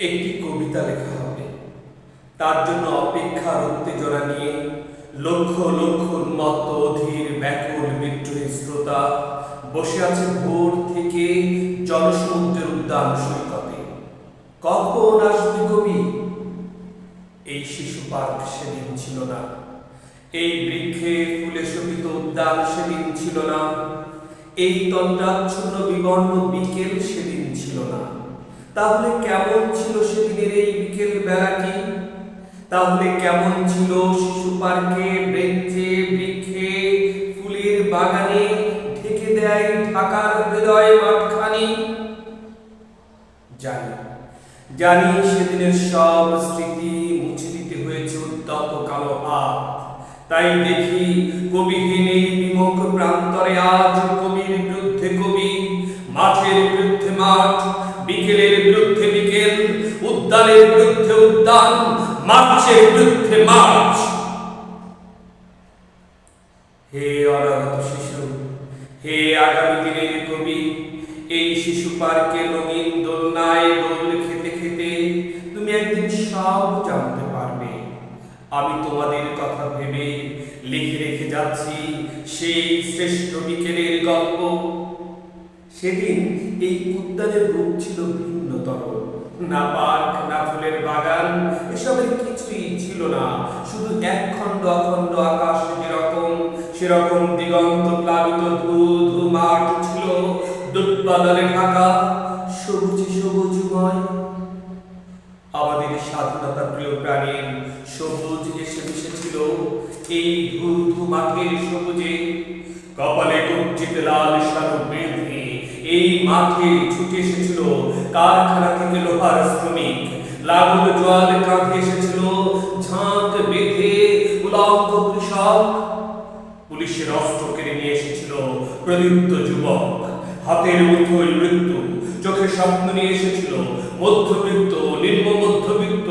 একটি কবিতা লেখা হবে। তার জন্য অপেক্ষার উত্তেজনা নিয়ে লক্ষ লক্ষ উন্মত্ত অধীর ব্যাকুল বিদ্রোহী শ্রোতা বসে আছে ভোর থেকে জনসমুদ্রের উদ্যান সৈকতে। কখন আসবে কবি? এই শিশু পার্ক সেদিন ছিল না, এই বৃক্ষে ফুলে শোভিত উদ্যান সেদিন ছিল না, এই তন্দ্রাচ্ছন্ন বিবর্ণ বিকেল সেদিন ছিল না। তাহলে কেমন ছিল সেদিনের এই বিকেল বেলাটি? তাহলে কেমন ছিল শিশু পার্কে, বেঞ্চে, বৃক্ষে, ফুলের বাগানে ঢেকে দেয় ঢাকার হৃদয় মাঠখানি? জানি সেদিনের সব স্মৃতি মুছে দিতে হয়েছে উদ্যত কালো হাত। তাই দেখি কবিহীন এই বিমুখ প্রান্তরে আজ কবির বিরুদ্ধে কবি, মাঠের বিরুদ্ধে মাঠ, বিকেলের বিরুদ্ধে বিকেল, উদ্যানের বিরুদ্ধে উদ্যান, মার্চের বিরুদ্ধে মার্চ। হে অনাগত শিশু, হে আগামী দিনের কবি, এই শিশু পার্কে রঙিন দোলনায় দোল খেতে খেতে তুমি একদিন সব জানতে পারবে। আমি তোমাদের কথা ভেবে লিখে রেখে যাচ্ছি সেই শ্রেষ্ঠ বিকেলের গল্প। সেদিন এই উদ্যানের রূপ ছিল ভিন্নতর। না পার্ক, না ফুলের বাগান, এসবের কিছুই ছিল না। শুধু একখণ্ড অখণ্ড আকাশ সেরকম দিগন্ত প্লাবিত ধু ধু মাঠ ছিল, দুর্বাদলে ঢাকা, সবুজে সবুজময়। আমাদের স্বাধীনতা প্রিয় প্রাণীর সবুজ এসে মিশেছিল এই ধু ধু মাঠের সবুজে। কপালে কুঞ্চিত লাল শালু বেঁধে এই মাঠে ছুটে এসেছিল কারখানা থেকে লোহার শ্রমিক। লাগুল জল কাঁধে এসেছিল ঝাঁক বেঁধে উলঙ্গ কৃষক। পুলিশের অস্ত্র কেড়ে নিয়ে এসেছিল প্রদীপ্ত যুবক। হাতের মুঠোয় মৃত্যু, চোখে স্বপ্ন নিয়ে এসেছিল মধ্যবিত্ত, নিম্ন মধ্যবিত্ত,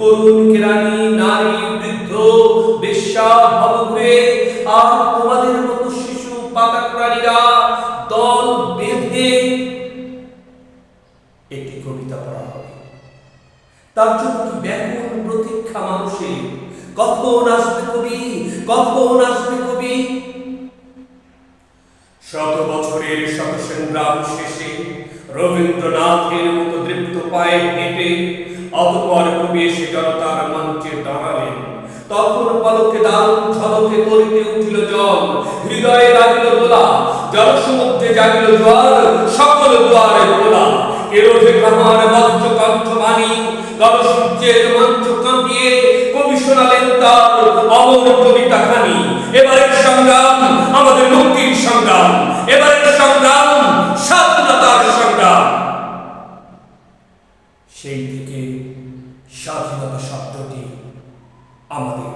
করুণ কেরানি, নারী, বৃদ্ধ, বেশ্যা, ভবঘুরে। আর তোমাদের মতো শিশু পাতা প্রাণীরা দল বেঁধে একটি কবিতা পড়া হবে। তার জন্য কি ব্যাকুল প্রতীক্ষা মানুষের। কখন আসবে কবি, কখন আসবে কবি? শত বছরের শত সংগ্রাম শেষে রবীন্দ্রনাথের মতো দৃপ্ত পায়ে হেঁটে অতঃপর কবি এসে জনতার মঞ্চে দাঁড়ালেন। তখন পলকে দারুণ ঝলকে তরিতে উঠিল জল, হৃদয়ে লাগিল দোলা, জলসমুদ্রে জাগিল জোয়ার, সকল দুয়ারে খোলা। এরোধে কাহার বজ্র কণ্ঠবাণী, গণসূর্যের মঞ্চ কাঁপিয়ে কবি শোনালেন তার অমর কবিতা খানি। এবারের সংগ্রাম আমাদের মুক্তির সংগ্রাম, এবারের সংগ্রাম স্বাধীনতার সংগ্রাম। সেই থেকে স্বাধীনতা শব্দটি আমাদের